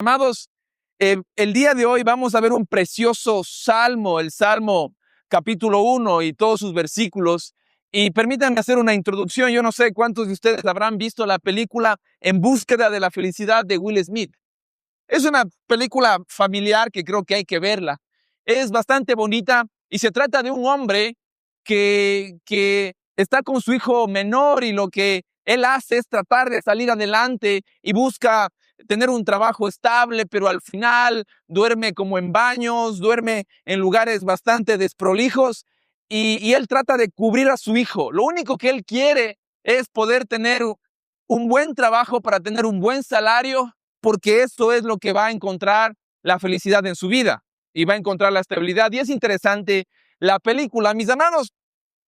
Amados, el día de hoy vamos a ver un precioso salmo, el Salmo capítulo 1 y todos sus versículos. Y permítanme hacer una introducción. Yo no sé cuántos de ustedes habrán visto la película En búsqueda de la felicidad de Will Smith. Es una película familiar que creo que hay que verla. Es bastante bonita y se trata de un hombre que está con su hijo menor y lo que él hace es tratar de salir adelante y busca tener un trabajo estable, pero al final duerme como en baños, duerme en lugares bastante desprolijos y él trata de cubrir a su hijo. Lo único que él quiere es poder tener un buen trabajo para tener un buen salario, porque eso es lo que va a encontrar la felicidad en su vida y va a encontrar la estabilidad. Y es interesante la película. Mis amados,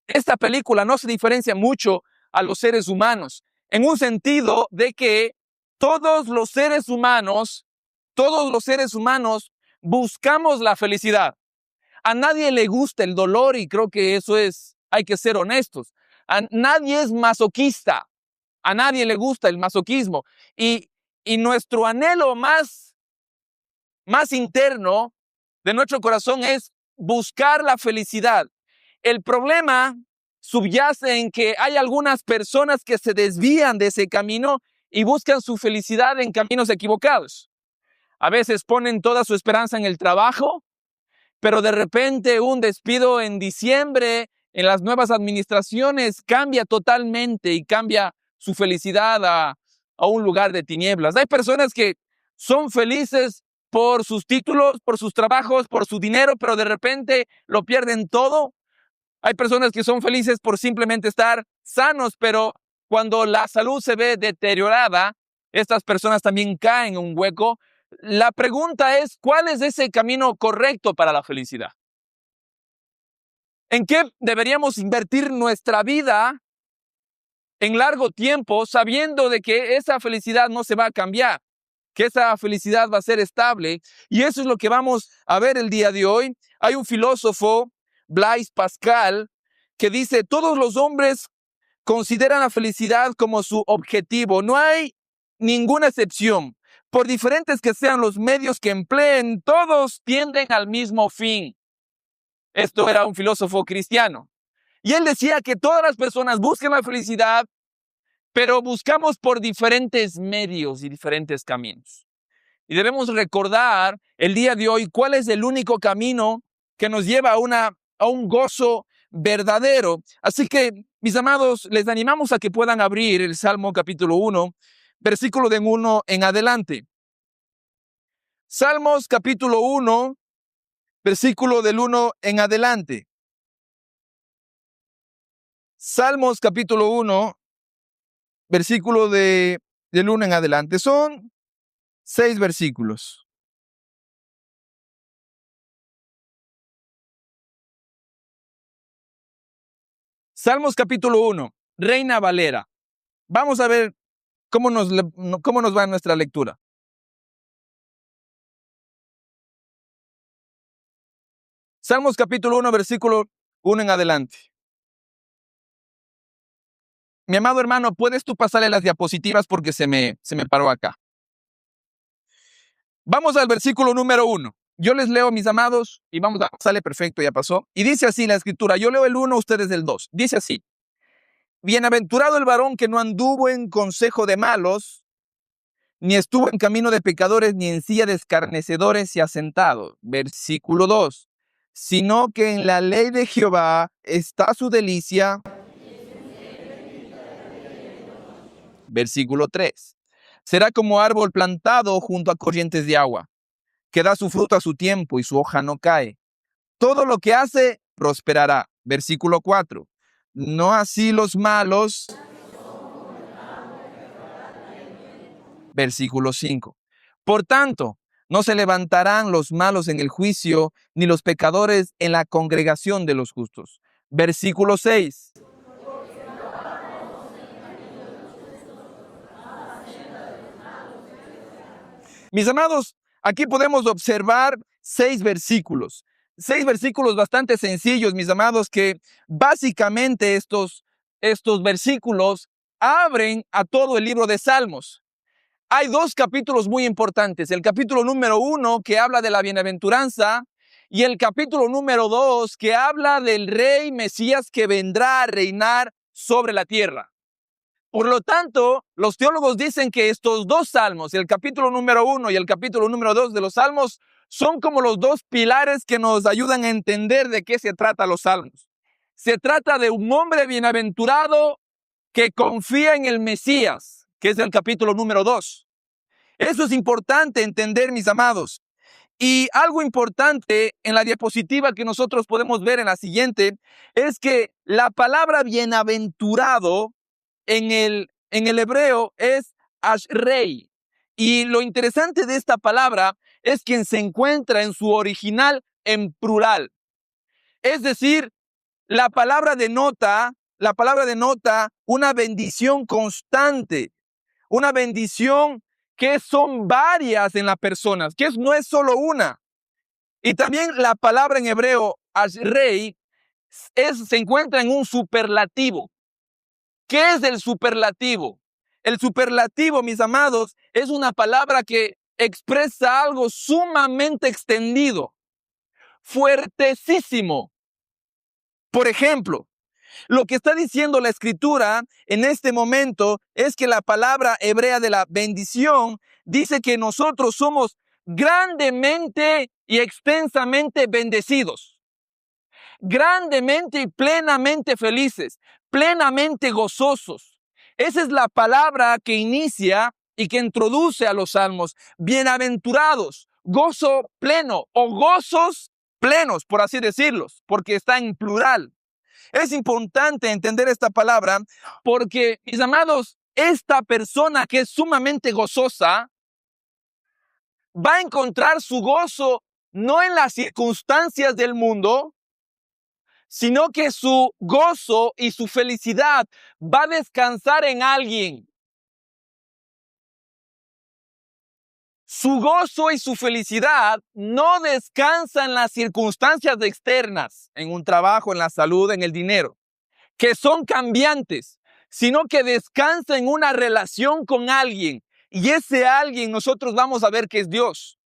esta película no se diferencia mucho a los seres humanos, en un sentido de que todos los seres humanos buscamos la felicidad. A nadie le gusta el dolor y creo que hay que ser honestos. A nadie es masoquista. A nadie le gusta el masoquismo. Y nuestro anhelo más interno de nuestro corazón es buscar la felicidad. El problema subyace en que hay algunas personas que se desvían de ese camino y buscan su felicidad en caminos equivocados. A veces ponen toda su esperanza en el trabajo, pero de repente un despido en diciembre en las nuevas administraciones cambia totalmente y cambia su felicidad a un lugar de tinieblas. Hay personas que son felices por sus títulos, por sus trabajos, por su dinero, pero de repente lo pierden todo. Hay personas que son felices por simplemente estar sanos, pero cuando la salud se ve deteriorada, estas personas también caen en un hueco. La pregunta es, ¿cuál es ese camino correcto para la felicidad? ¿En qué deberíamos invertir nuestra vida en largo tiempo, sabiendo de que esa felicidad no se va a cambiar, que esa felicidad va a ser estable? Y eso es lo que vamos a ver el día de hoy. Hay un filósofo, Blaise Pascal, que dice: todos los hombres consideran la felicidad como su objetivo. No hay ninguna excepción. Por diferentes que sean los medios que empleen, todos tienden al mismo fin. Esto era un filósofo cristiano. Y él decía que todas las personas buscan la felicidad, pero buscamos por diferentes medios y diferentes caminos. Y debemos recordar el día de hoy cuál es el único camino que nos lleva a un gozo verdadero. Así que, mis amados, les animamos a que puedan abrir el Salmo capítulo 1, versículo de 1 en adelante. Salmos capítulo 1, versículo del 1 en adelante. Salmos capítulo 1, versículo del 1 en adelante. Son 6 versículos. Salmos capítulo 1, Reina Valera. Vamos a ver cómo nos va nuestra lectura. Salmos capítulo 1, versículo 1 en adelante. Mi amado hermano, ¿puedes tú pasarle las diapositivas porque se me paró acá? Vamos al versículo número 1. Yo les leo, mis amados, y vamos a pasarle, perfecto, ya pasó. Y dice así la escritura, yo leo el 1, ustedes el 2. Dice así: bienaventurado el varón que no anduvo en consejo de malos, ni estuvo en camino de pecadores, ni en silla de escarnecedores se ha sentado. Versículo 2. Sino que en la ley de Jehová está su delicia. Versículo 3. Será como árbol plantado junto a corrientes de agua, que da su fruto a su tiempo y su hoja no cae. Todo lo que hace prosperará. Versículo 4. No así los malos. Versículo 5. Por tanto, no se levantarán los malos en el juicio, ni los pecadores en la congregación de los justos. Versículo 6. Mis amados, aquí podemos observar 6 versículos. 6 versículos bastante sencillos, mis amados, que básicamente estos versículos abren a todo el libro de Salmos. Hay dos capítulos muy importantes. El capítulo número 1 que habla de la bienaventuranza y el capítulo número 2 que habla del rey Mesías que vendrá a reinar sobre la tierra. Por lo tanto, los teólogos dicen que estos dos salmos, el capítulo número 1 y el capítulo número 2 de los salmos, son como los dos pilares que nos ayudan a entender de qué se trata los salmos. Se trata de un hombre bienaventurado que confía en el Mesías, que es el capítulo número 2. Eso es importante entender, mis amados. Y algo importante en la diapositiva que nosotros podemos ver en la siguiente es que la palabra bienaventurado en el hebreo es ashrei. Y lo interesante de esta palabra es que se encuentra en su original en plural. Es decir, la palabra denota una bendición constante, una bendición que son varias en las personas, que no es solo una. Y también la palabra en hebreo, ashrei, se encuentra en un superlativo. ¿Qué es el superlativo? El superlativo, mis amados, es una palabra que expresa algo sumamente extendido, fuertesísimo. Por ejemplo, lo que está diciendo la escritura en este momento es que la palabra hebrea de la bendición dice que nosotros somos grandemente y extensamente bendecidos, grandemente y plenamente felices, plenamente gozosos. Esa es la palabra que inicia y que introduce a los salmos. Bienaventurados, gozo pleno o gozos plenos, por así decirlos, porque está en plural. Es importante entender esta palabra porque, mis amados, esta persona que es sumamente gozosa va a encontrar su gozo no en las circunstancias del mundo, sino que su gozo y su felicidad va a descansar en alguien. Su gozo y su felicidad no descansa en las circunstancias externas, en un trabajo, en la salud, en el dinero, que son cambiantes, sino que descansa en una relación con alguien. Y ese alguien nosotros vamos a ver que es Dios.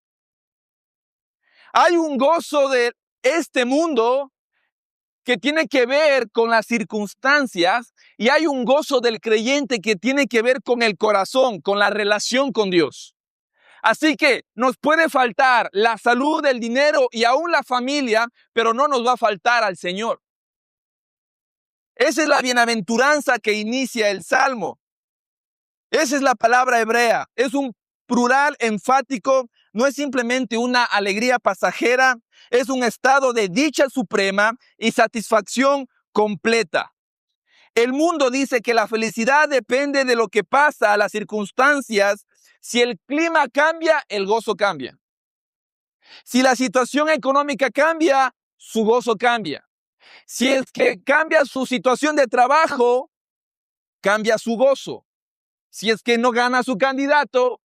Hay un gozo de este mundo que tiene que ver con las circunstancias y hay un gozo del creyente que tiene que ver con el corazón, con la relación con Dios. Así que nos puede faltar la salud, el dinero y aún la familia, pero no nos va a faltar al Señor. Esa es la bienaventuranza que inicia el Salmo. Esa es la palabra hebrea. Es un plural enfático, no es simplemente una alegría pasajera, es un estado de dicha suprema y satisfacción completa. El mundo dice que la felicidad depende de lo que pasa a las circunstancias. Si el clima cambia, el gozo cambia. Si la situación económica cambia, su gozo cambia. Si es que cambia su situación de trabajo, cambia su gozo. Si es que no gana su candidato,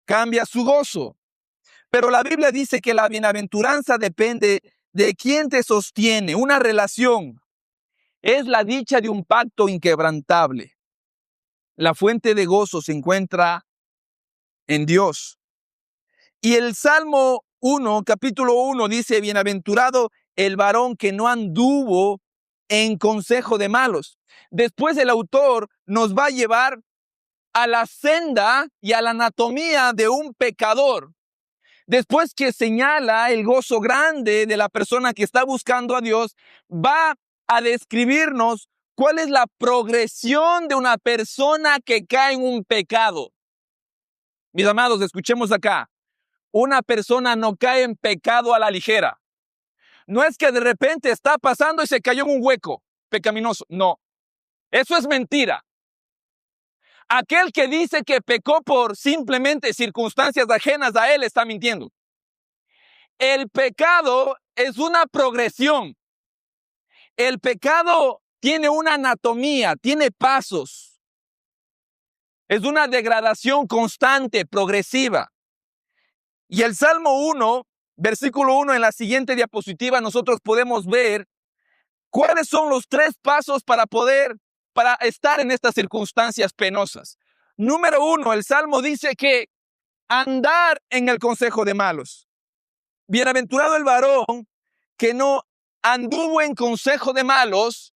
cambia su gozo. Pero la Biblia dice que la bienaventuranza depende de quién te sostiene, una relación. Es la dicha de un pacto inquebrantable. La fuente de gozo se encuentra en Dios. Y el Salmo 1, capítulo 1 dice, bienaventurado el varón que no anduvo en consejo de malos. Después el autor nos va a llevar a la senda y a la anatomía de un pecador. Después que señala el gozo grande de la persona que está buscando a Dios, va a describirnos cuál es la progresión de una persona que cae en un pecado. Mis amados, escuchemos acá. Una persona no cae en pecado a la ligera. No es que de repente está pasando y se cayó en un hueco pecaminoso. No, eso es mentira. Aquel que dice que pecó por simplemente circunstancias ajenas a él está mintiendo. El pecado es una progresión. El pecado tiene una anatomía, tiene pasos. Es una degradación constante, progresiva. Y el Salmo 1, versículo 1, en la siguiente diapositiva nosotros podemos ver cuáles son los 3 pasos para estar en estas circunstancias penosas. Número 1, el Salmo dice que andar en el consejo de malos. Bienaventurado el varón que no anduvo en consejo de malos.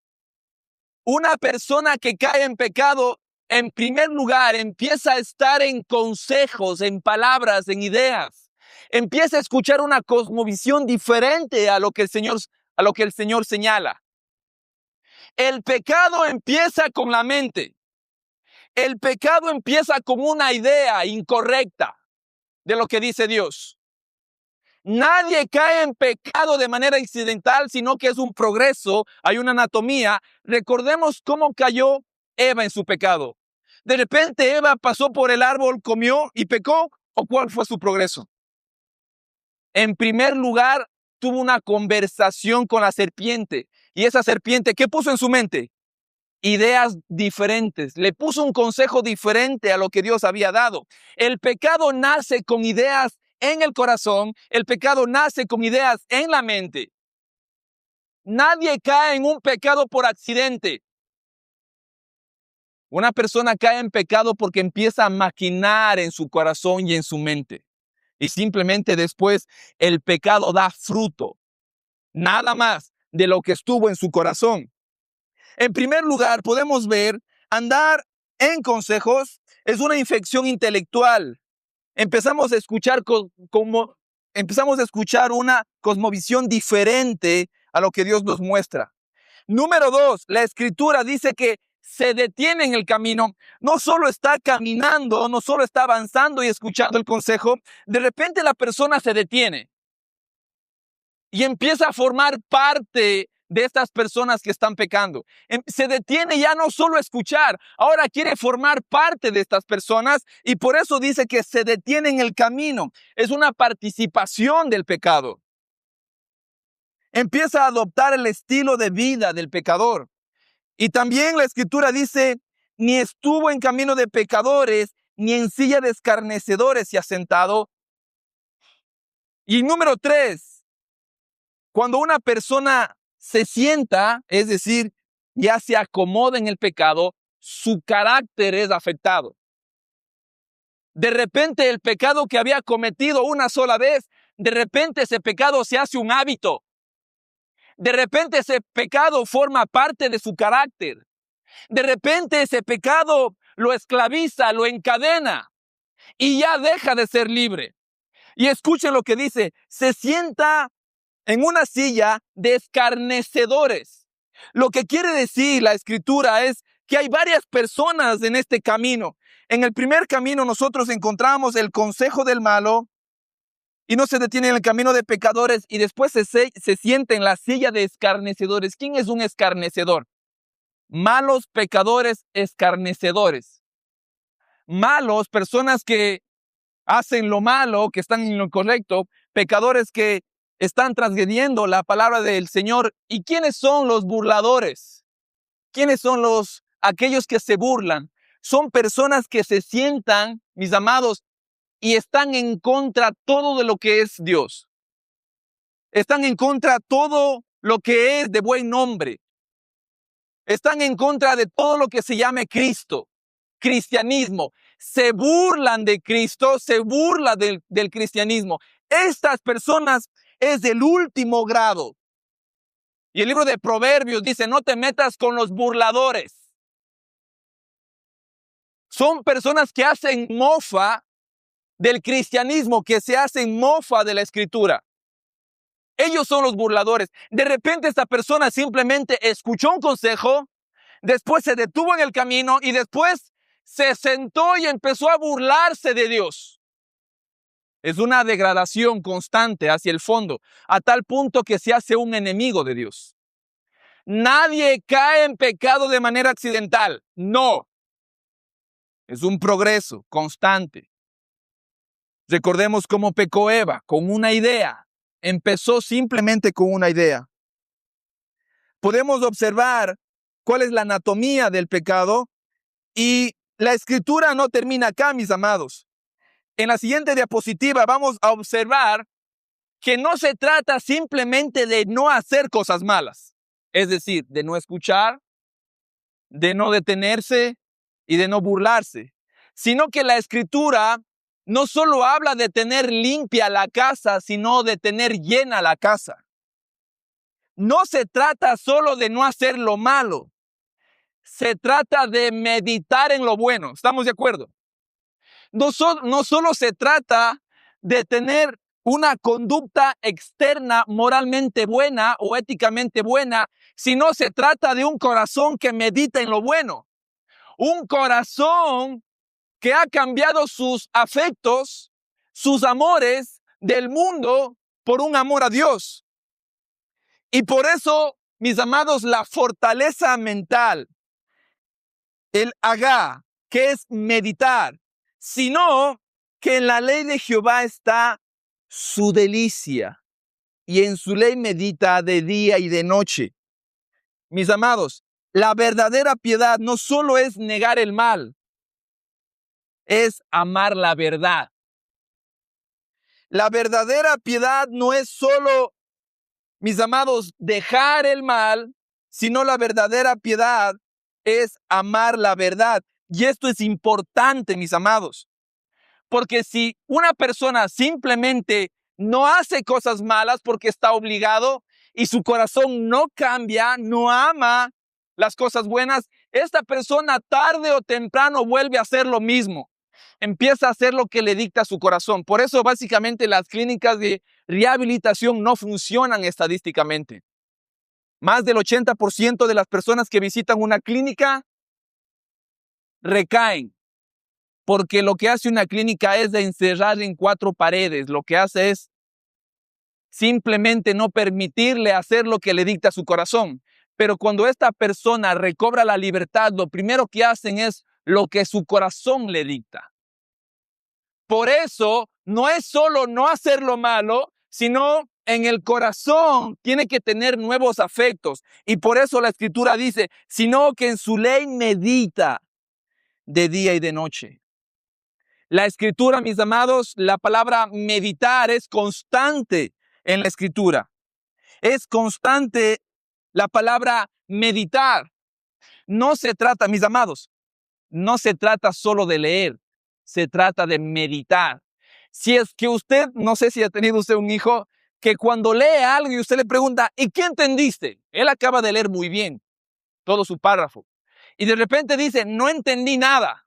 Una persona que cae en pecado, en primer lugar, empieza a estar en consejos, en palabras, en ideas. Empieza a escuchar una cosmovisión diferente a lo que el Señor señala. El pecado empieza con la mente. El pecado empieza con una idea incorrecta de lo que dice Dios. Nadie cae en pecado de manera accidental, sino que es un progreso, hay una anatomía. Recordemos cómo cayó Eva en su pecado. De repente Eva pasó por el árbol, comió y pecó, ¿o cuál fue su progreso? En primer lugar, tuvo una conversación con la serpiente. Y esa serpiente, ¿qué puso en su mente? Ideas diferentes. Le puso un consejo diferente a lo que Dios había dado. El pecado nace con ideas en el corazón. El pecado nace con ideas en la mente. Nadie cae en un pecado por accidente. Una persona cae en pecado porque empieza a maquinar en su corazón y en su mente. Y simplemente después el pecado da fruto. Nada más de lo que estuvo en su corazón. En primer lugar, podemos ver, andar en consejos es una infección intelectual. Empezamos a escuchar una cosmovisión diferente a lo que Dios nos muestra. Número 2, la Escritura dice que se detiene en el camino. No solo está caminando, no solo está avanzando y escuchando el consejo, de repente la persona se detiene y empieza a formar parte de estas personas que están pecando. Se detiene ya no solo a escuchar, ahora quiere formar parte de estas personas y por eso dice que se detiene en el camino. Es una participación del pecado. Empieza a adoptar el estilo de vida del pecador. Y también la Escritura dice, ni estuvo en camino de pecadores, ni en silla de escarnecedores se ha sentado. Y número 3, cuando una persona se sienta, es decir, ya se acomoda en el pecado, su carácter es afectado. De repente el pecado que había cometido una sola vez, de repente ese pecado se hace un hábito. De repente ese pecado forma parte de su carácter. De repente ese pecado lo esclaviza, lo encadena y ya deja de ser libre. Y escuchen lo que dice, se sienta en una silla de escarnecedores. Lo que quiere decir la Escritura es que hay varias personas en este camino. En el primer camino nosotros encontramos el consejo del malo y no se detiene en el camino de pecadores y después se sienta en la silla de escarnecedores. ¿Quién es un escarnecedor? Malos pecadores escarnecedores. Malos, personas que hacen lo malo, que están en lo incorrecto, pecadores que están transgrediendo la palabra del Señor. ¿Y quiénes son los burladores? ¿Quiénes son aquellos que se burlan? Son personas que se sientan, mis amados, y están en contra todo de lo que es Dios. Están en contra todo lo que es de buen nombre. Están en contra de todo lo que se llame Cristo, cristianismo. Se burlan de Cristo, se burlan del cristianismo. Estas personas es del último grado. Y el libro de Proverbios dice, no te metas con los burladores. Son personas que hacen mofa del cristianismo, que se hacen mofa de la Escritura. Ellos son los burladores. De repente esta persona simplemente escuchó un consejo, después se detuvo en el camino y después se sentó y empezó a burlarse de Dios. Es una degradación constante hacia el fondo, a tal punto que se hace un enemigo de Dios. Nadie cae en pecado de manera accidental. No. Es un progreso constante. Recordemos cómo pecó Eva, con una idea. Empezó simplemente con una idea. Podemos observar cuál es la anatomía del pecado y la Escritura no termina acá, mis amados. En la siguiente diapositiva vamos a observar que no se trata simplemente de no hacer cosas malas, es decir, de no escuchar, de no detenerse y de no burlarse, sino que la Escritura no solo habla de tener limpia la casa, sino de tener llena la casa. No se trata solo de no hacer lo malo, se trata de meditar en lo bueno. ¿Estamos de acuerdo? No solo se trata de tener una conducta externa moralmente buena o éticamente buena, sino se trata de un corazón que medita en lo bueno. Un corazón que ha cambiado sus afectos, sus amores del mundo por un amor a Dios. Y por eso, mis amados, la fortaleza mental, el agá, que es meditar, sino que en la ley de Jehová está su delicia, y en su ley medita de día y de noche. Mis amados, la verdadera piedad no solo es negar el mal, es amar la verdad. La verdadera piedad no es solo, mis amados, dejar el mal, sino la verdadera piedad es amar la verdad. Y esto es importante, mis amados, porque si una persona simplemente no hace cosas malas porque está obligado y su corazón no cambia, no ama las cosas buenas, esta persona tarde o temprano vuelve a hacer lo mismo. Empieza a hacer lo que le dicta su corazón. Por eso básicamente las clínicas de rehabilitación no funcionan estadísticamente. Más del 80% de las personas que visitan una clínica recaen, porque lo que hace una clínica es de encerrar en 4 paredes. Lo que hace es simplemente no permitirle hacer lo que le dicta su corazón. Pero cuando esta persona recobra la libertad, lo primero que hacen es lo que su corazón le dicta. Por eso, no es solo no hacer lo malo, sino en el corazón tiene que tener nuevos afectos. Y por eso la Escritura dice, sino que en su ley medita de día y de noche. La Escritura, mis amados, la palabra meditar es constante en la Escritura. Es constante la palabra meditar. No se trata, mis amados, no se trata solo de leer, se trata de meditar. Si es que usted, no sé si ha tenido usted un hijo, que cuando lee algo y usted le pregunta, ¿y qué entendiste? Él acaba de leer muy bien todo su párrafo. Y de repente dice, no entendí nada.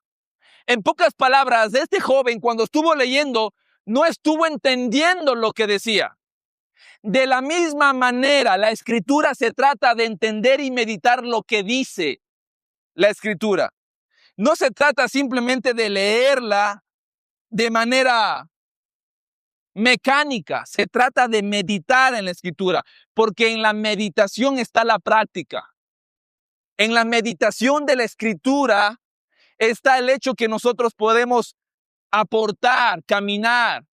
En pocas palabras, este joven cuando estuvo leyendo, no estuvo entendiendo lo que decía. De la misma manera, la Escritura se trata de entender y meditar lo que dice la Escritura. No se trata simplemente de leerla de manera mecánica, se trata de meditar en la Escritura, porque en la meditación está la práctica. En la meditación de la Escritura está el hecho que nosotros podemos aportar, caminar,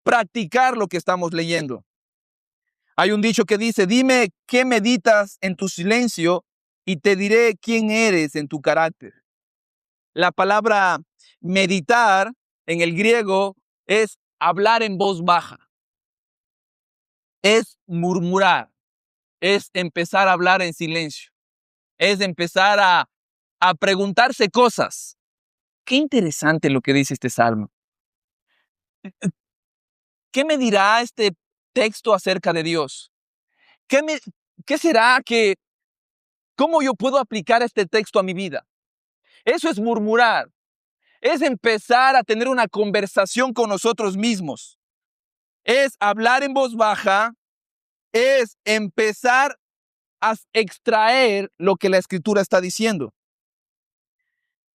practicar lo que estamos leyendo. Hay un dicho que dice, dime qué meditas en tu silencio y te diré quién eres en tu carácter. La palabra meditar en el griego es hablar en voz baja, es murmurar, es empezar a hablar en silencio, es empezar a preguntarse cosas. Qué interesante lo que dice este salmo. ¿Qué me dirá este texto acerca de Dios? ¿Qué será que, cómo yo puedo aplicar este texto a mi vida? Eso es murmurar, es empezar a tener una conversación con nosotros mismos, es hablar en voz baja, es empezar a extraer lo que la Escritura está diciendo.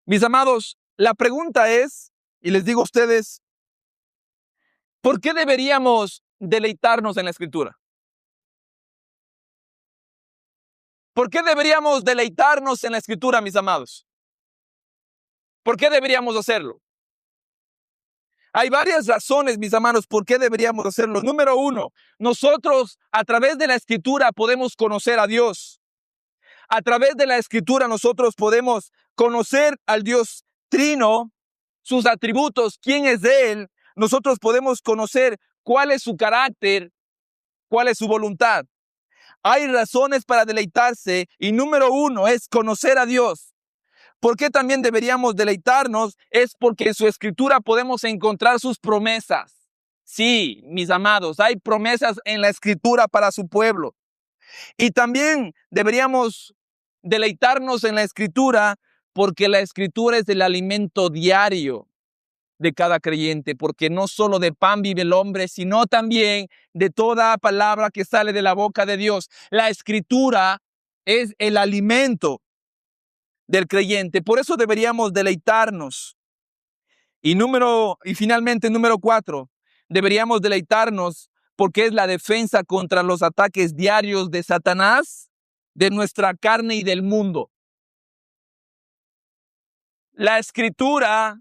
Mis amados, la pregunta es, y les digo a ustedes, ¿por qué deberíamos deleitarnos en la Escritura? ¿Por qué deberíamos deleitarnos en la Escritura, mis amados? ¿Por qué deberíamos hacerlo? Hay varias razones, mis hermanos, por qué deberíamos hacerlo. Número 1, nosotros a través de la Escritura podemos conocer a Dios. A través de la Escritura nosotros podemos conocer al Dios Trino, sus atributos, quién es Él. Nosotros podemos conocer cuál es su carácter, cuál es su voluntad. Hay razones para deleitarse y número 1 es conocer a Dios. ¿Por qué también deberíamos deleitarnos? Es porque en su escritura podemos encontrar sus promesas. Sí, mis amados, hay promesas en la escritura para su pueblo. Y también deberíamos deleitarnos en la escritura porque la escritura es el alimento diario de cada creyente, porque no solo de pan vive el hombre, sino también de toda palabra que sale de la boca de Dios. La escritura es el alimento del creyente, por eso deberíamos deleitarnos. Y finalmente, número 4, deberíamos deleitarnos porque es la defensa contra los ataques diarios de Satanás, de nuestra carne y del mundo. La escritura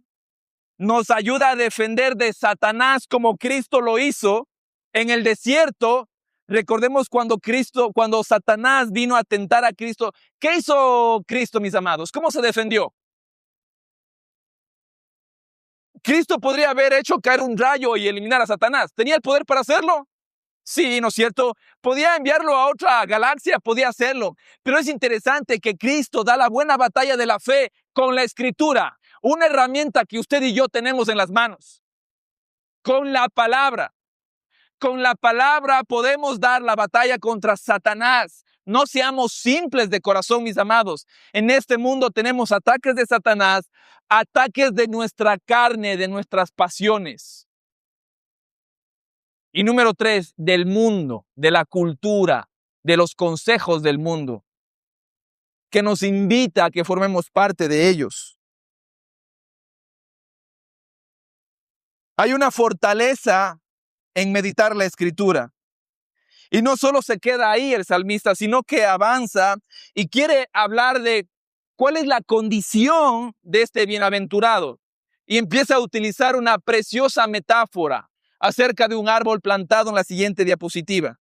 nos ayuda a defender de Satanás como Cristo lo hizo en el desierto. Recordemos cuando Satanás vino a tentar a Cristo. ¿Qué hizo Cristo, mis amados? ¿Cómo se defendió? Cristo podría haber hecho caer un rayo y eliminar a Satanás. ¿Tenía el poder para hacerlo? Sí, ¿no es cierto? Podía enviarlo a otra galaxia, podía hacerlo. Pero es interesante que Cristo da la buena batalla de la fe con la escritura, una herramienta que usted y yo tenemos en las manos. Con la palabra. Con la palabra podemos dar la batalla contra Satanás. No seamos simples de corazón, mis amados. En este mundo tenemos ataques de Satanás, ataques de nuestra carne, de nuestras pasiones. Y número 3, del mundo, de la cultura, de los consejos del mundo, que nos invita a que formemos parte de ellos. Hay una fortaleza en meditar la escritura. Y no solo se queda ahí el salmista, sino que avanza y quiere hablar de cuál es la condición de este bienaventurado. Y empieza a utilizar una preciosa metáfora acerca de un árbol plantado en la siguiente diapositiva.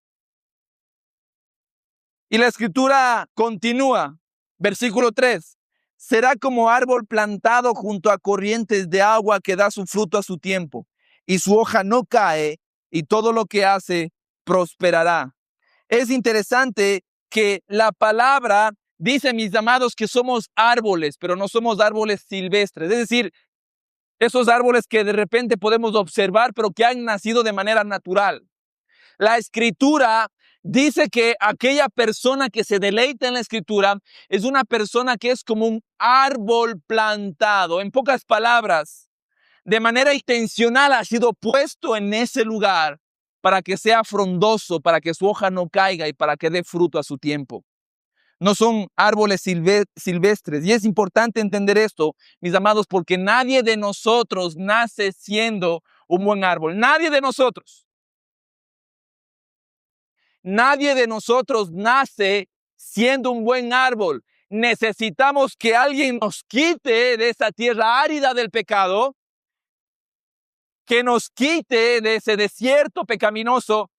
Y la escritura continúa, versículo 3. Será como árbol plantado junto a corrientes de agua que da su fruto a su tiempo, y su hoja no cae, y todo lo que hace prosperará. Es interesante que la palabra dice, mis amados, que somos árboles, pero no somos árboles silvestres. Es decir, esos árboles que de repente podemos observar, pero que han nacido de manera natural. La escritura dice que aquella persona que se deleita en la escritura es una persona que es como un árbol plantado. En pocas palabras, de manera intencional ha sido puesto en ese lugar para que sea frondoso, para que su hoja no caiga y para que dé fruto a su tiempo. No son árboles silvestres. Y es importante entender esto, mis amados, porque nadie de nosotros nace siendo un buen árbol. Nadie de nosotros. Nadie de nosotros nace siendo un buen árbol. Necesitamos que alguien nos quite de esa tierra árida del pecado, que nos quite de ese desierto pecaminoso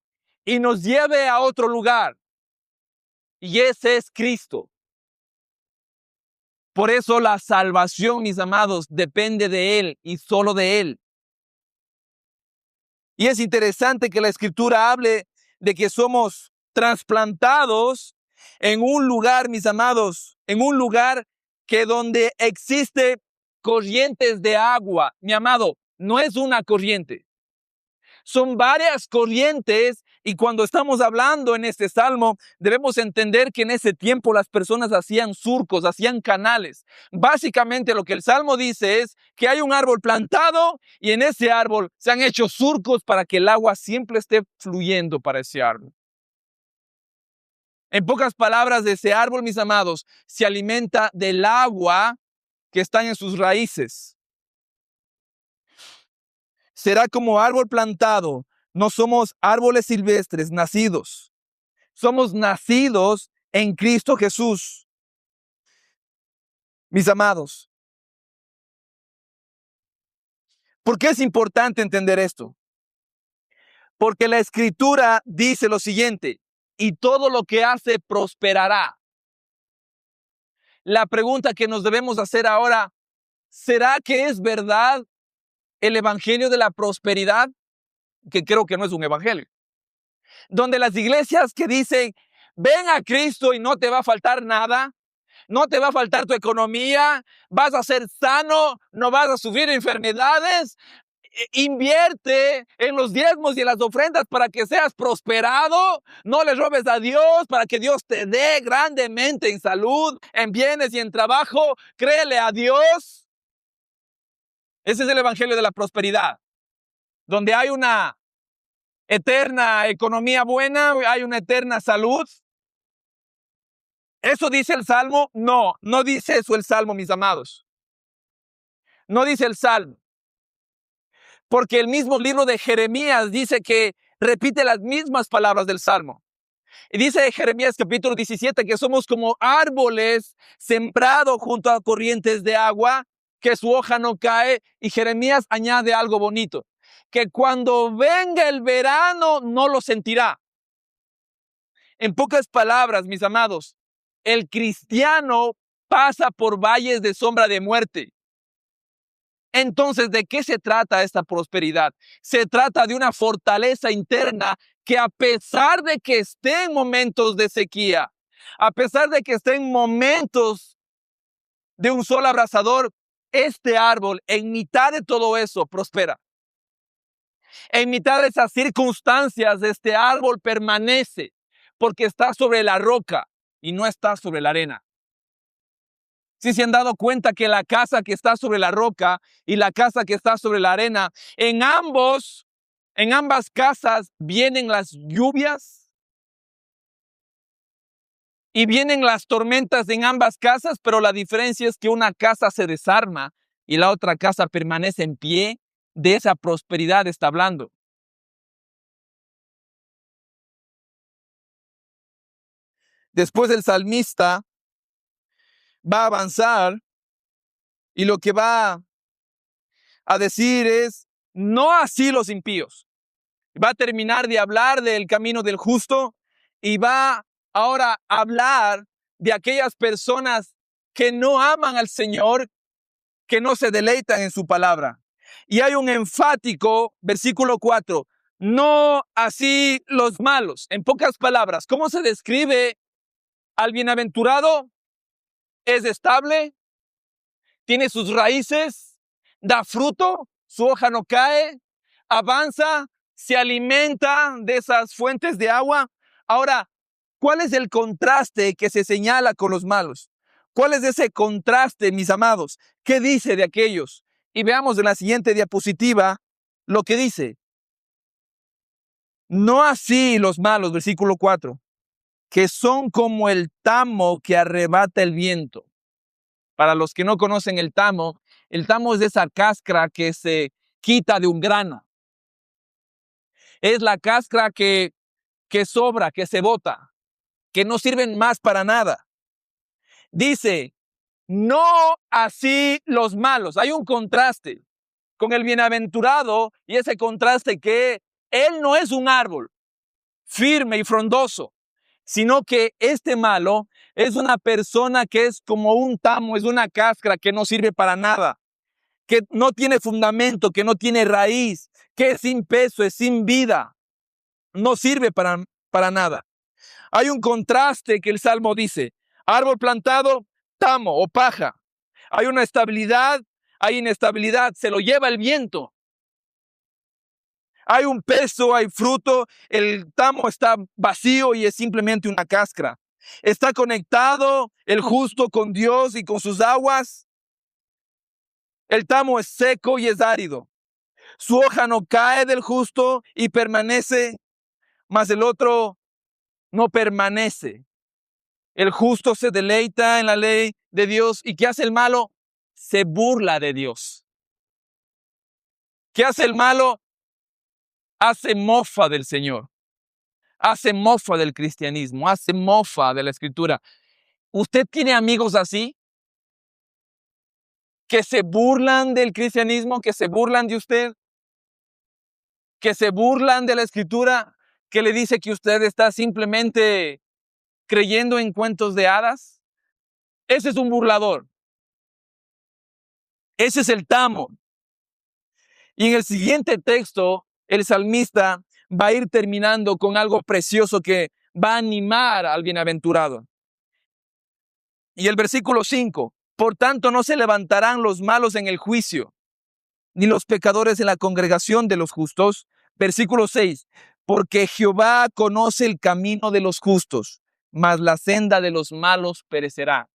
y nos lleve a otro lugar. Y ese es Cristo. Por eso la salvación, mis amados, depende de Él y solo de Él. Y es interesante que la Escritura hable de que somos trasplantados en un lugar, mis amados, en un lugar que donde existe corrientes de agua. Mi amado, no es una corriente. Son varias corrientes y cuando estamos hablando en este salmo, debemos entender que en ese tiempo las personas hacían surcos, hacían canales. Básicamente lo que el salmo dice es que hay un árbol plantado y en ese árbol se han hecho surcos para que el agua siempre esté fluyendo para ese árbol. En pocas palabras, de ese árbol, mis amados, se alimenta del agua que está en sus raíces. Será como árbol plantado. No somos árboles silvestres nacidos. Somos nacidos en Cristo Jesús. Mis amados, ¿por qué es importante entender esto? Porque la Escritura dice lo siguiente, y todo lo que hace prosperará. La pregunta que nos debemos hacer ahora, ¿será que es verdad el evangelio de la prosperidad? Que creo que no es un evangelio. Donde las iglesias que dicen, ven a Cristo y no te va a faltar nada, no te va a faltar tu economía, vas a ser sano, no vas a sufrir enfermedades. Invierte en los diezmos y en las ofrendas para que seas prosperado. No le robes a Dios para que Dios te dé grandemente en salud, en bienes y en trabajo. Créele a Dios. Ese es el evangelio de la prosperidad, donde hay una eterna economía buena, hay una eterna salud. ¿Eso dice el Salmo? No, no dice eso el Salmo, mis amados. No dice el Salmo. Porque el mismo libro de Jeremías dice que repite las mismas palabras del Salmo. Y dice Jeremías capítulo 17 que somos como árboles sembrados junto a corrientes de agua, que su hoja no cae. Y Jeremías añade algo bonito, que cuando venga el verano no lo sentirá. En pocas palabras, mis amados, el cristiano pasa por valles de sombra de muerte. Entonces, ¿de qué se trata esta prosperidad? Se trata de una fortaleza interna que, a pesar de que esté en momentos de sequía, a pesar de que esté en momentos de un sol abrasador, este árbol en mitad de todo eso prospera. En mitad de esas circunstancias, este árbol permanece porque está sobre la roca y no está sobre la arena. Si se han dado cuenta que la casa que está sobre la roca y la casa que está sobre la arena, en ambas casas vienen las lluvias y vienen las tormentas en ambas casas, pero la diferencia es que una casa se desarma y la otra casa permanece en pie. De esa prosperidad está hablando. Después el salmista va a avanzar y lo que va a decir es: no así los impíos. Va a terminar de hablar del camino del justo y va ahora a hablar de aquellas personas que no aman al Señor, que no se deleitan en su palabra. Y hay un enfático versículo 4: no así los malos. En pocas palabras, ¿cómo se describe al bienaventurado? Es estable, tiene sus raíces, da fruto, su hoja no cae, avanza, se alimenta de esas fuentes de agua. Ahora, ¿cuál es el contraste que se señala con los malos? ¿Cuál es ese contraste, mis amados? ¿Qué dice de aquellos? Y veamos en la siguiente diapositiva lo que dice. No así los malos, versículo 4, que son como el tamo que arrebata el viento. Para los que no conocen el tamo es esa cáscara que se quita de un grano. Es la cáscara que sobra, que se bota, que no sirven más para nada. Dice, no así los malos. Hay un contraste con el bienaventurado y ese contraste que él no es un árbol firme y frondoso, sino que este malo es una persona que es como un tamo, es una cáscara que no sirve para nada, que no tiene fundamento, que no tiene raíz, que es sin peso, es sin vida, no sirve para nada. Hay un contraste que el Salmo dice: árbol plantado, tamo o paja. Hay una estabilidad, hay inestabilidad, se lo lleva el viento. Hay un peso, hay fruto, el tamo está vacío y es simplemente una cáscara. Está conectado el justo con Dios y con sus aguas. El tamo es seco y es árido. Su hoja no cae del justo y permanece, mas el otro no permanece. El justo se deleita en la ley de Dios. ¿Y qué hace el malo? Se burla de Dios. ¿Qué hace el malo? Hace mofa del Señor. Hace mofa del cristianismo. Hace mofa de la escritura. ¿Usted tiene amigos así? Que se burlan del cristianismo, que se burlan de usted, que se burlan de la escritura, que le dice que usted está simplemente creyendo en cuentos de hadas. Ese es un burlador. Ese es el tamo. Y en el siguiente texto, el salmista va a ir terminando con algo precioso que va a animar al bienaventurado. Y el versículo 5, por tanto no se levantarán los malos en el juicio, ni los pecadores en la congregación de los justos. Versículo 6, porque Jehová conoce el camino de los justos, mas la senda de los malos perecerá.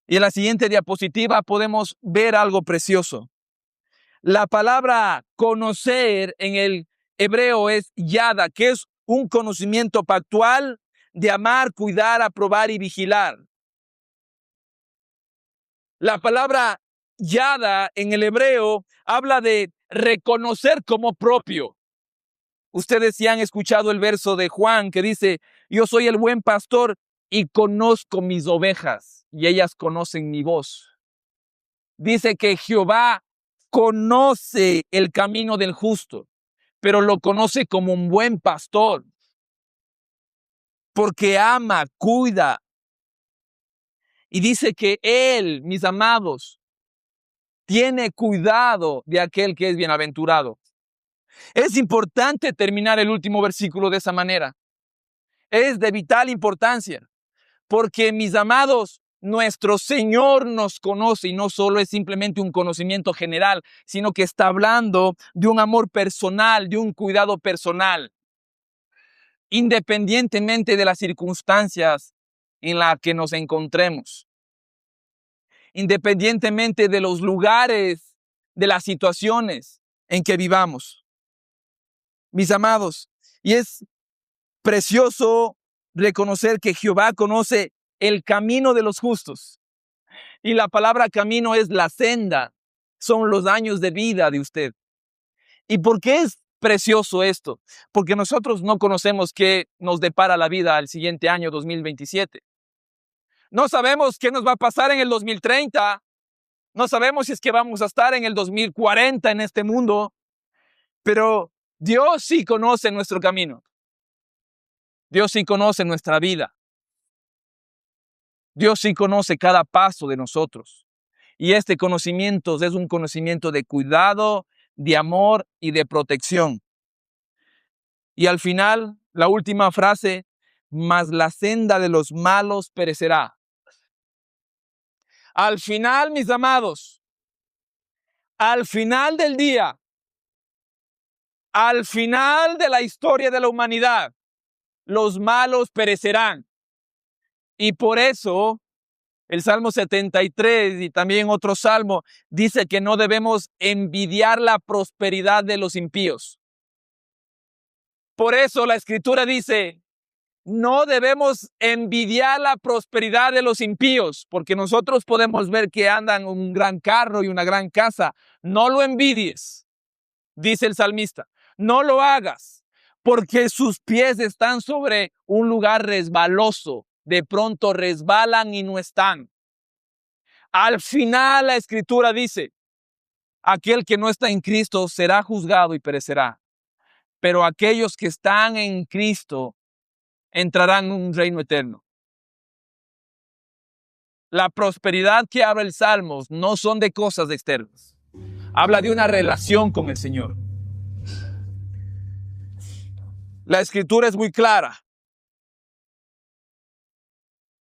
Y en la siguiente diapositiva podemos ver algo precioso. La palabra conocer en el hebreo es yada, que es un conocimiento pactual de amar, cuidar, aprobar y vigilar. La palabra yada en el hebreo habla de reconocer como propio. Ustedes ya han escuchado el verso de Juan que dice, yo soy el buen pastor y conozco mis ovejas y ellas conocen mi voz. Dice que Jehová conoce el camino del justo, pero lo conoce como un buen pastor, porque ama, cuida. Y dice que Él, mis amados, tiene cuidado de aquel que es bienaventurado. Es importante terminar el último versículo de esa manera. Es de vital importancia, porque mis amados, nuestro Señor nos conoce y no solo es simplemente un conocimiento general, sino que está hablando de un amor personal, de un cuidado personal, independientemente de las circunstancias en las que nos encontremos, independientemente de los lugares, de las situaciones en que vivamos. Mis amados, y es precioso reconocer que Jehová conoce el camino de los justos. Y la palabra camino es la senda, son los años de vida de usted. ¿Y por qué es precioso esto? Porque nosotros no conocemos qué nos depara la vida al siguiente año 2027. No sabemos qué nos va a pasar en el 2030. No sabemos si es que vamos a estar en el 2040 en este mundo. Pero Dios sí conoce nuestro camino. Dios sí conoce nuestra vida. Dios sí conoce cada paso de nosotros. Y este conocimiento es un conocimiento de cuidado, de amor y de protección. Y al final, la última frase, mas la senda de los malos perecerá. Al final, mis amados, al final del día, al final de la historia de la humanidad, los malos perecerán. Y por eso el Salmo 73 y también otro salmo dice que no debemos envidiar la prosperidad de los impíos. Por eso la Escritura dice, no debemos envidiar la prosperidad de los impíos, porque nosotros podemos ver que andan en un gran carro y una gran casa. No lo envidies, dice el salmista. No lo hagas, porque sus pies están sobre un lugar resbaloso. De pronto resbalan y no están. Al final la Escritura dice, aquel que no está en Cristo será juzgado y perecerá. Pero aquellos que están en Cristo entrarán en un reino eterno. La prosperidad que habla el Salmos no son de cosas externas. Habla de una relación con el Señor. La Escritura es muy clara.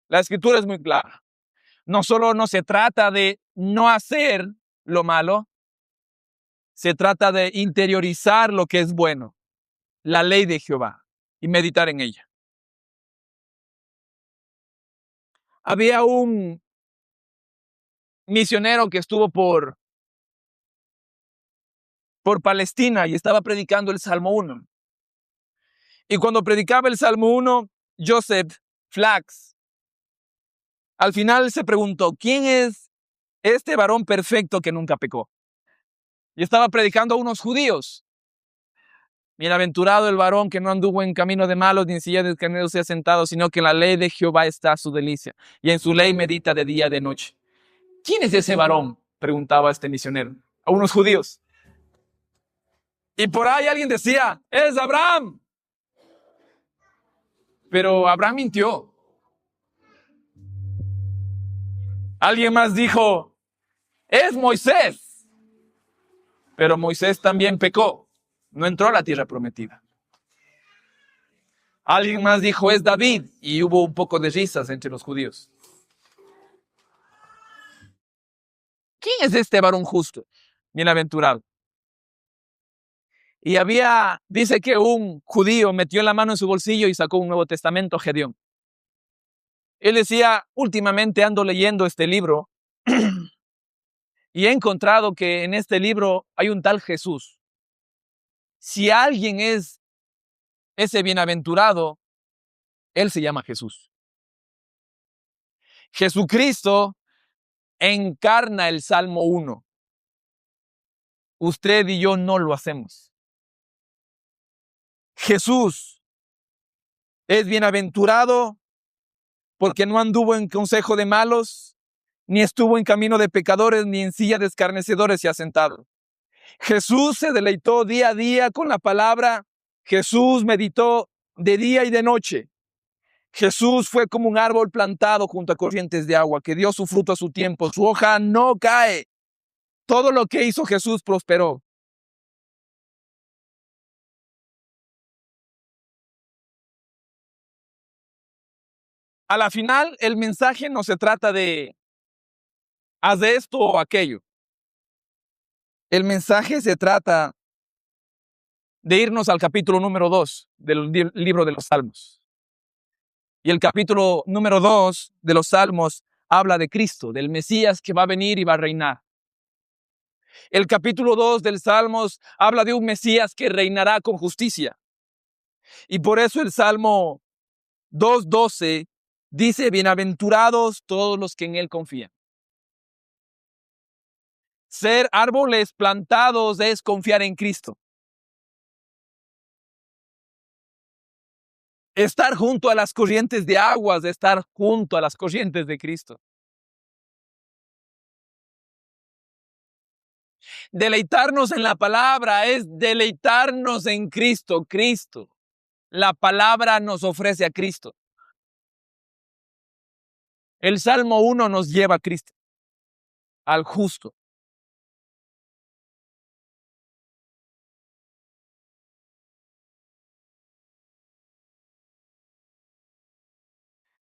La Escritura es muy clara. No solo no se trata de no hacer lo malo, se trata de interiorizar lo que es bueno, la ley de Jehová, y meditar en ella. Había un misionero que estuvo por Palestina y estaba predicando el Salmo 1. Y cuando predicaba el Salmo 1, Joseph Flax, al final se preguntó, ¿quién es este varón perfecto que nunca pecó? Y estaba predicando a unos judíos. Bienaventurado el varón que no anduvo en camino de malos, ni en silla de carneros se ha sentado, sino que en la ley de Jehová está su delicia, y en su ley medita de día y de noche. ¿Quién es ese varón?, preguntaba este misionero a unos judíos. Y por ahí alguien decía, es Abraham. Pero Abraham mintió. Alguien más dijo, es Moisés. Pero Moisés también pecó. No entró a la tierra prometida. Alguien más dijo, es David. Y hubo un poco de risas entre los judíos. ¿quién es este varón justo? Bienaventurado. Y dice que un judío metió la mano en su bolsillo y sacó un Nuevo Testamento, Gedeón. Él decía, últimamente ando leyendo este libro y he encontrado que en este libro hay un tal Jesús. Si alguien es ese bienaventurado, él se llama Jesús. Jesucristo encarna el Salmo 1. Usted y yo no lo hacemos. Jesús es bienaventurado porque no anduvo en consejo de malos, ni estuvo en camino de pecadores, ni en silla de escarnecedores se ha sentado. Jesús se deleitó día a día con la palabra. Jesús meditó de día y de noche. Jesús fue como un árbol plantado junto a corrientes de agua, que dio su fruto a su tiempo. Su hoja no cae. Todo lo que hizo Jesús prosperó. A la final, el mensaje no se trata de haz de esto o aquello. El mensaje se trata de irnos al capítulo número 2 del libro de los Salmos. Y el capítulo número 2 de los Salmos habla de Cristo, del Mesías que va a venir y va a reinar. El capítulo 2 del Salmos habla de un Mesías que reinará con justicia. Y por eso el Salmo 2:12 dice, bienaventurados todos los que en él confían. Ser árboles plantados es confiar en Cristo. Estar junto a las corrientes de aguas, estar junto a las corrientes de Cristo. Deleitarnos en la palabra es deleitarnos en Cristo. Cristo. La palabra nos ofrece a Cristo. El Salmo 1 nos lleva a Cristo, al justo.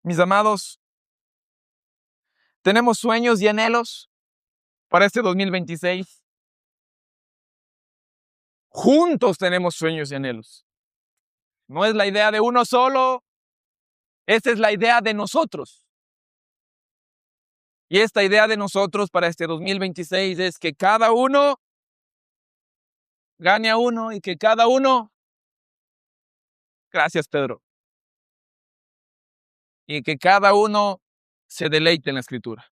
Mis amados, ¿tenemos sueños y anhelos para este 2026? Juntos tenemos sueños y anhelos. No es la idea de uno solo, esta es la idea de nosotros. Y esta idea de nosotros para este 2026 es que cada uno gane a uno y que cada uno, gracias Pedro, y que cada uno se deleite en la Escritura.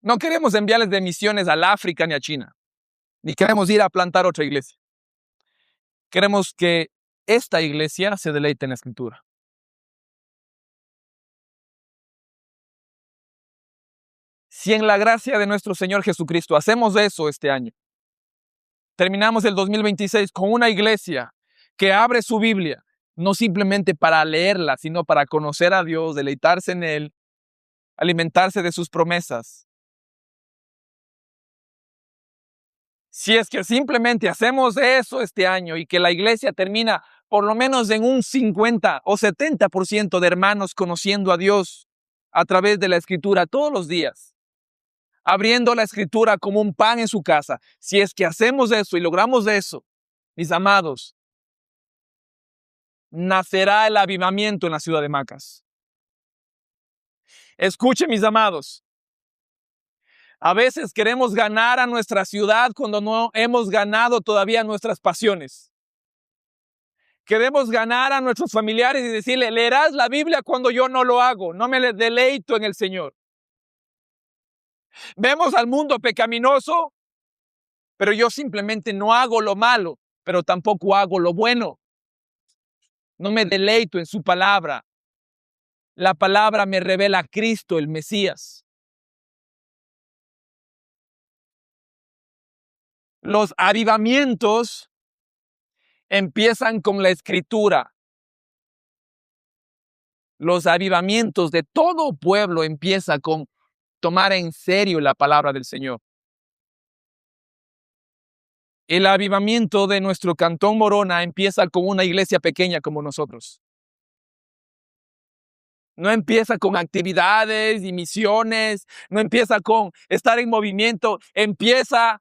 No queremos enviarles de misiones al África ni a China, ni queremos ir a plantar otra iglesia. Queremos que esta iglesia se deleite en la Escritura. Si en la gracia de nuestro Señor Jesucristo hacemos eso este año, terminamos el 2026 con una iglesia que abre su Biblia, no simplemente para leerla, sino para conocer a Dios, deleitarse en Él, alimentarse de sus promesas. Si es que simplemente hacemos eso este año y que la iglesia termina por lo menos en un 50 o 70% de hermanos conociendo a Dios a través de la Escritura todos los días, abriendo la Escritura como un pan en su casa. Si es que hacemos eso y logramos eso, mis amados, nacerá el avivamiento en la ciudad de Macas. Escuchen, mis amados, a veces queremos ganar a nuestra ciudad cuando no hemos ganado todavía nuestras pasiones. Queremos ganar a nuestros familiares y decirle, leerás la Biblia cuando yo no lo hago, no me deleito en el Señor. Vemos al mundo pecaminoso, pero yo simplemente no hago lo malo, pero tampoco hago lo bueno. No me deleito en su palabra. La palabra me revela a Cristo, el Mesías. Los avivamientos empiezan con la Escritura. Los avivamientos de todo pueblo empiezan con tomar en serio la palabra del Señor. El avivamiento de nuestro Cantón Morona empieza con una iglesia pequeña como nosotros. No empieza con actividades y misiones, no empieza con estar en movimiento, empieza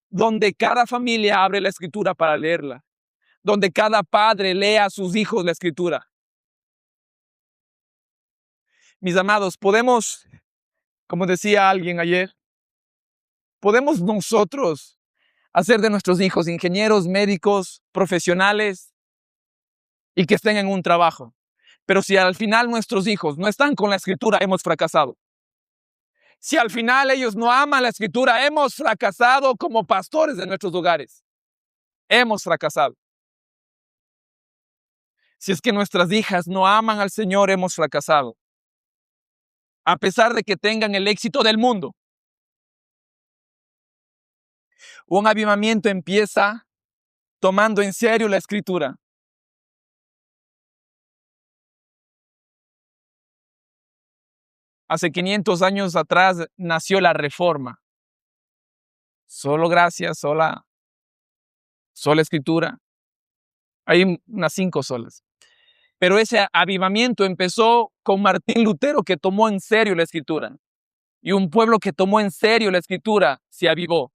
donde cada familia abre la escritura para leerla, donde cada padre lea a sus hijos la escritura. Mis amados, podemos, como decía alguien ayer, podemos nosotros hacer de nuestros hijos ingenieros, médicos, profesionales y que estén en un trabajo. Pero si al final nuestros hijos no están con la escritura, hemos fracasado. Si al final ellos no aman la escritura, hemos fracasado como pastores de nuestros hogares. Hemos fracasado. Si es que nuestras hijas no aman al Señor, hemos fracasado. A pesar de que tengan el éxito del mundo. Un avivamiento empieza tomando en serio la escritura. Hace 500 años atrás nació la Reforma. Solo gracias, sola escritura. Hay unas 5 solas. Pero ese avivamiento empezó con Martín Lutero, que tomó en serio la escritura. Y un pueblo que tomó en serio la escritura se avivó.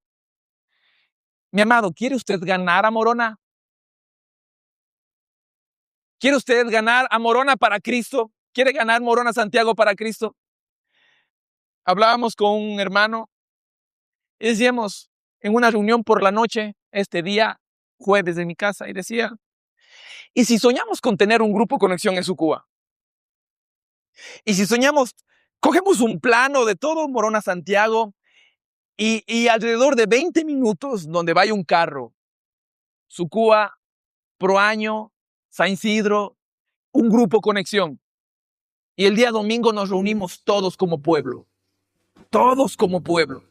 Mi amado, ¿quiere usted ganar a Morona? ¿Quiere usted ganar a Morona para Cristo? ¿Quiere ganar Morona Santiago para Cristo? Hablábamos con un hermano y decíamos en una reunión por la noche, este día, jueves en mi casa, y decía, ¿y si soñamos con tener un grupo Conexión en Sucúa? ¿Y si soñamos, cogemos un plano de todo Morona Santiago y alrededor de 20 minutos donde vaya un carro, Sucúa, Proaño, San Isidro, un grupo Conexión? Y el día domingo nos reunimos todos como pueblo. Todos como pueblo.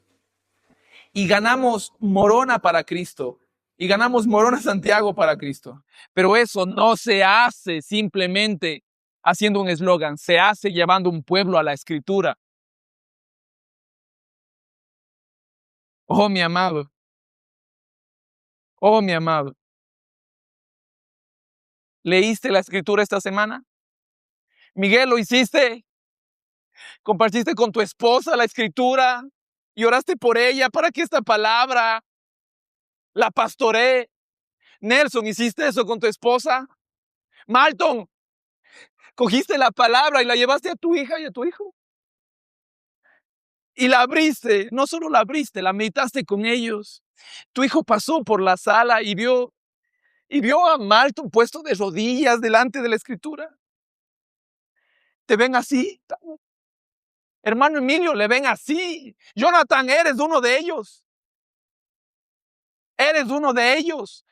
Y ganamos Morona para Cristo. Y ganamos Morona Santiago para Cristo. Pero eso no se hace simplemente haciendo un eslogan. Se hace llevando un pueblo a la escritura. Oh, mi amado. Oh, mi amado. ¿Leíste la escritura esta semana? Miguel, ¿lo hiciste? ¿Compartiste con tu esposa la escritura? ¿Y oraste por ella para que esta palabra la pastoree? Nelson, ¿hiciste eso con tu esposa? Malton, ¿cogiste la palabra y la llevaste a tu hija y a tu hijo? Y la abriste, no solo la abriste, la meditaste con ellos. Tu hijo pasó por la sala y vio a Malton puesto de rodillas delante de la escritura. ¿Te ven así? Hermano Emilio, le ven así. Jonathan, eres uno de ellos. Eres uno de ellos.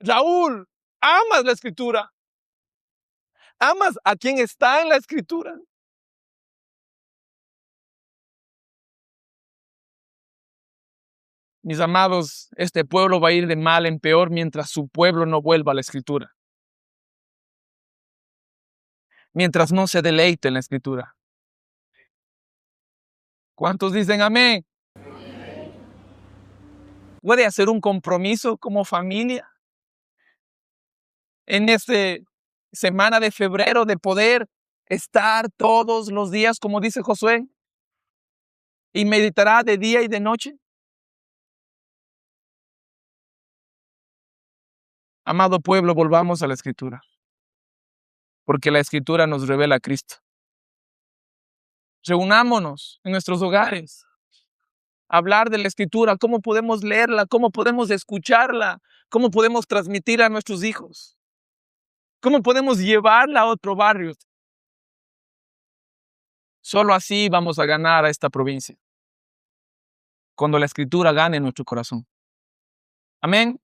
Raúl, amas la escritura. Amas a quien está en la escritura. Mis amados, este pueblo va a ir de mal en peor mientras su pueblo no vuelva a la escritura. Mientras no se deleite en la escritura. ¿Cuántos dicen amén? ¿Puede hacer un compromiso como familia en esta semana de febrero de poder estar todos los días, como dice Josué, y meditará de día y de noche? Amado pueblo, volvamos a la escritura, porque la escritura nos revela a Cristo. Reunámonos en nuestros hogares, hablar de la escritura, cómo podemos leerla, cómo podemos escucharla, cómo podemos transmitirla a nuestros hijos, cómo podemos llevarla a otro barrio. Solo así vamos a ganar a esta provincia, cuando la escritura gane en nuestro corazón. Amén.